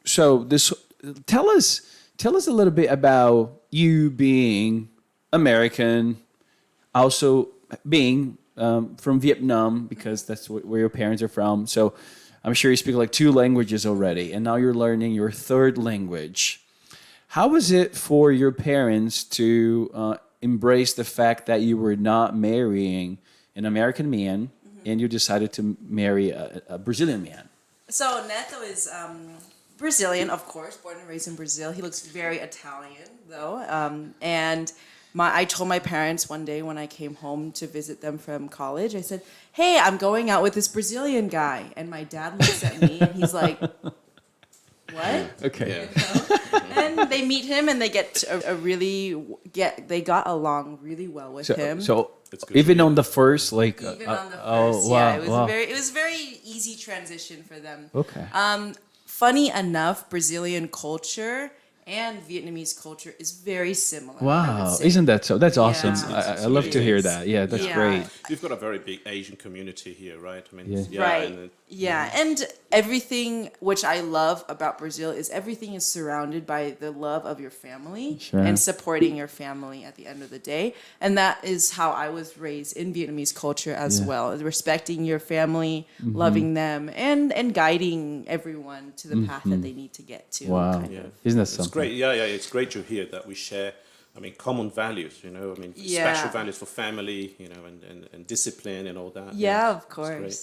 so this, tell us a little bit about you being American, also being from Vietnam, because that's where your parents are from. So I'm sure you speak like 2 languages already, and now you're learning your 3rd language. How was it for your parents to embrace the fact that you were not marrying an American man and you decided to marry a Brazilian man? So Neto is Brazilian, of course, born and raised in Brazil. He looks very Italian, though. And I told my parents one day when I came home to visit them from college, I said, hey, I'm going out with this Brazilian guy. And my dad looks at me and he's like, what? Okay. And they meet him and they they got along really well with him. So even on the first, like, Even on the first, wow, yeah, wow. it was very easy transition for them. Okay. Funny enough, Brazilian culture and Vietnamese culture is very similar. I Wow, would say. isn't that so? That's awesome. Yeah. I love to hear is. that. Yeah, that's Yeah. great. You've got a very big Asian community here, right? I mean, Yeah. Right. And, Yeah, and everything which I love about Brazil is everything is surrounded by the love of your family Sure. and supporting your family at the end of the day. And that is how I was raised in Vietnamese culture as Yeah. well, respecting your family, loving them, and guiding everyone to the path that they need to get to. Wow. kind Yeah. of. Isn't that It's something? great. Yeah, it's great to hear that we share. I mean, common values. You know, I mean, Yeah. special values for family. You know, and discipline and all that. Yeah, of it's great. course.